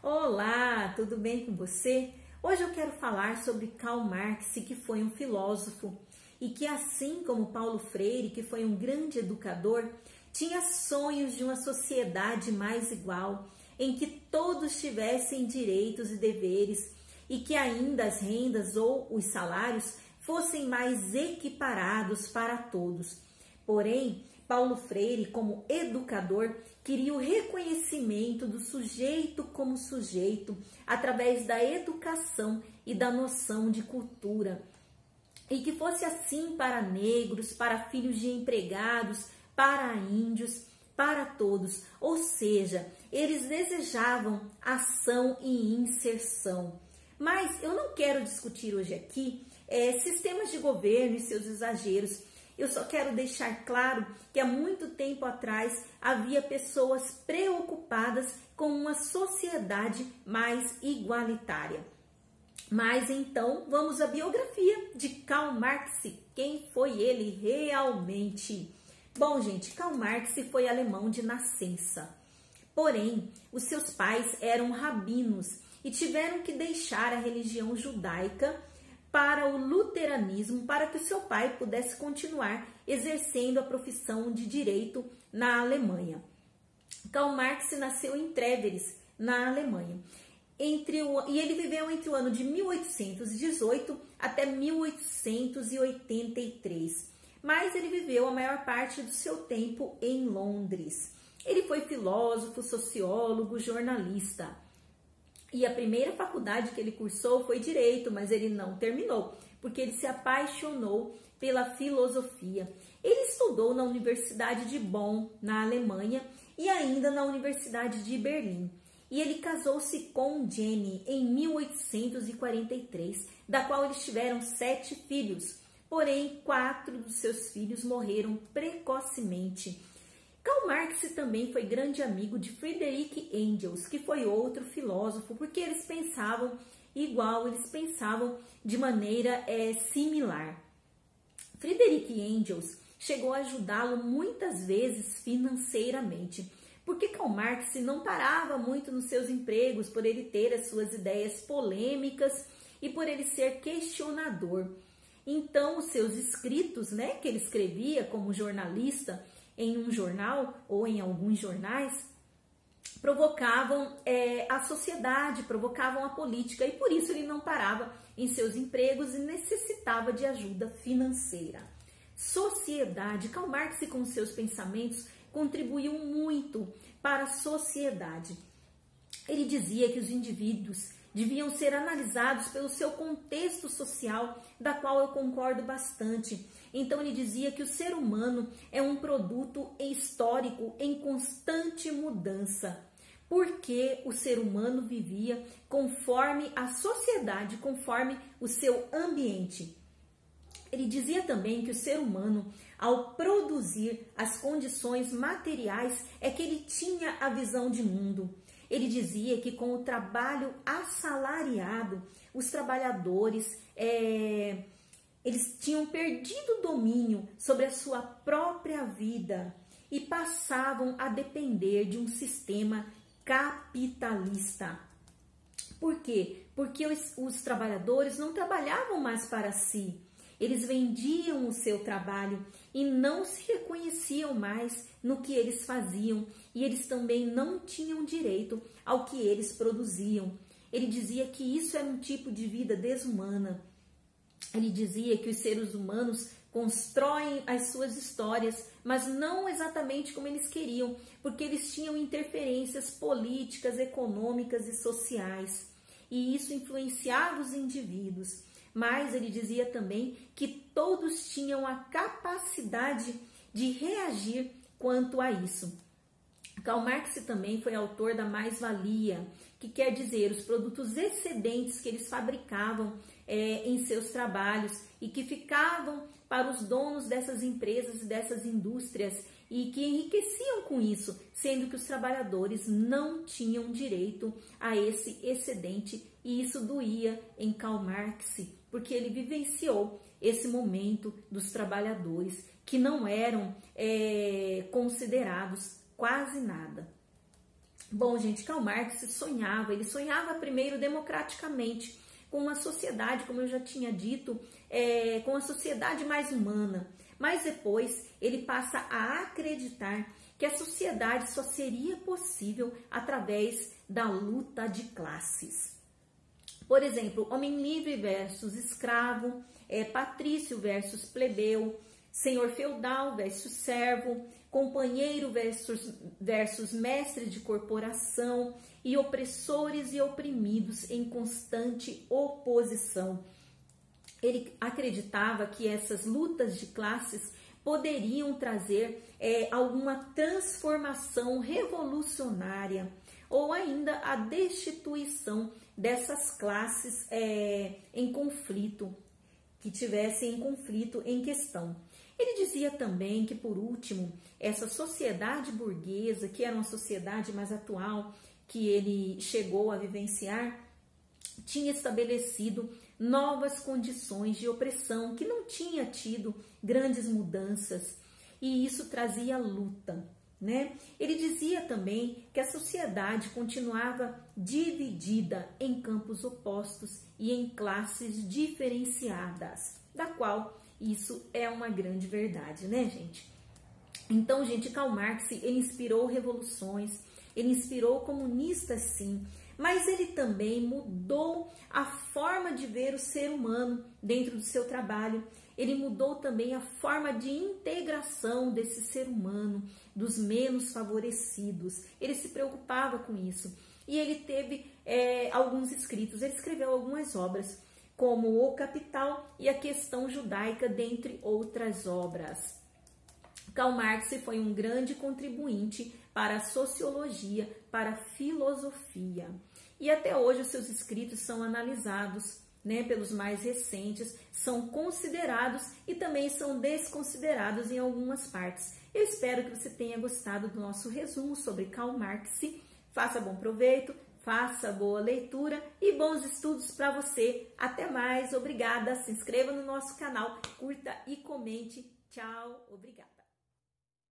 Olá, tudo bem com você? Hoje eu quero falar sobre Karl Marx, que foi um filósofo e que, assim como Paulo Freire, que foi um grande educador, tinha sonhos de uma sociedade mais igual, em que todos tivessem direitos e deveres e que ainda as rendas ou os salários fossem mais equiparados para todos. Porém, Paulo Freire, como educador, queria o reconhecimento do sujeito como sujeito através da educação e da noção de cultura. E que fosse assim para negros, para filhos de empregados, para índios, para todos. Ou seja, eles desejavam ação e inserção. Mas eu não quero discutir hoje aqui sistemas de governo e seus exageros. Eu só quero deixar claro que há muito tempo atrás havia pessoas preocupadas com uma sociedade mais igualitária. Mas então vamos à biografia de Karl Marx. Quem foi ele realmente? Bom, gente, Karl Marx foi alemão de nascença. Porém, os seus pais eram rabinos e tiveram que deixar a religião judaica para o luteranismo, para que o seu pai pudesse continuar exercendo a profissão de direito na Alemanha. Karl Marx nasceu em Treveris, na Alemanha, e ele viveu entre o ano de 1818 até 1883, mas ele viveu a maior parte do seu tempo em Londres. Ele foi filósofo, sociólogo, jornalista. E a primeira faculdade que ele cursou foi Direito, mas ele não terminou, porque ele se apaixonou pela filosofia. Ele estudou na Universidade de Bonn, na Alemanha, e ainda na Universidade de Berlim. E ele casou-se com Jenny em 1843, da qual eles tiveram 7 filhos. Porém, 4 dos seus filhos morreram precocemente. Karl Marx também foi grande amigo de Friedrich Engels, que foi outro filósofo, porque eles pensavam igual, eles pensavam de maneira similar. Friedrich Engels chegou a ajudá-lo muitas vezes financeiramente, porque Karl Marx não parava muito nos seus empregos por ele ter as suas ideias polêmicas e por ele ser questionador. Então, os seus escritos, que ele escrevia como jornalista, em um jornal ou em alguns jornais, provocavam a sociedade, provocavam a política, e por isso ele não parava em seus empregos e necessitava de ajuda financeira. Sociedade. Karl Marx, com seus pensamentos, contribuiu muito para a sociedade. Ele dizia que os indivíduos deviam ser analisados pelo seu contexto social, da qual eu concordo bastante. Então ele dizia que o ser humano é um produto histórico em constante mudança, porque o ser humano vivia conforme a sociedade, conforme o seu ambiente. Ele dizia também que o ser humano, ao produzir as condições materiais, é que ele tinha a visão de mundo. Ele dizia que com o trabalho assalariado, os trabalhadores eles tinham perdido o domínio sobre a sua própria vida e passavam a depender de um sistema capitalista. Por quê? Porque os trabalhadores não trabalhavam mais para si. Eles vendiam o seu trabalho e não se reconheciam mais no que eles faziam, e eles também não tinham direito ao que eles produziam. Ele dizia que isso era um tipo de vida desumana. Ele dizia que os seres humanos constroem as suas histórias, mas não exatamente como eles queriam, porque eles tinham interferências políticas, econômicas e sociais, e isso influenciava os indivíduos. Mas ele dizia também que todos tinham a capacidade de reagir quanto a isso. Karl Marx também foi autor da mais-valia, que quer dizer os produtos excedentes que eles fabricavam em seus trabalhos e que ficavam para os donos dessas empresas e dessas indústrias e que enriqueciam com isso, sendo que os trabalhadores não tinham direito a esse excedente, e isso doía em Karl Marx, porque ele vivenciou esse momento dos trabalhadores que não eram considerados quase nada. Bom, gente, Karl Marx sonhava, ele sonhava primeiro democraticamente, com uma sociedade, como eu já tinha dito, com uma sociedade mais humana. Mas depois ele passa a acreditar que a sociedade só seria possível através da luta de classes. Por exemplo, homem livre versus escravo, patrício versus plebeu, senhor feudal versus servo, companheiro versus mestre de corporação e opressores e oprimidos em constante oposição. Ele acreditava que essas lutas de classes poderiam trazer alguma transformação revolucionária ou ainda a destituição dessas classes em conflito, que tivessem em conflito em questão. Ele dizia também que, por último, essa sociedade burguesa, que era uma sociedade mais atual, que ele chegou a vivenciar, tinha estabelecido novas condições de opressão, que não tinha tido grandes mudanças, e isso trazia luta, né? Ele dizia também que a sociedade continuava dividida em campos opostos e em classes diferenciadas, da qual isso é uma grande verdade, né, gente? Então, gente, Karl Marx, ele inspirou revoluções, ele inspirou comunistas, sim, mas ele também mudou a forma de ver o ser humano dentro do seu trabalho. Ele mudou também a forma de integração desse ser humano, dos menos favorecidos. Ele se preocupava com isso. E ele teve alguns escritos, ele escreveu algumas obras, como O Capital e a Questão Judaica, dentre outras obras. Karl Marx foi um grande contribuinte para a sociologia, para a filosofia. E até hoje os seus escritos são analisados, né, pelos mais recentes, são considerados e também são desconsiderados em algumas partes. Eu espero que você tenha gostado do nosso resumo sobre Karl Marx. Faça bom proveito, faça boa leitura e bons estudos para você. Até mais, obrigada. Se inscreva no nosso canal, curta e comente. Tchau, obrigada.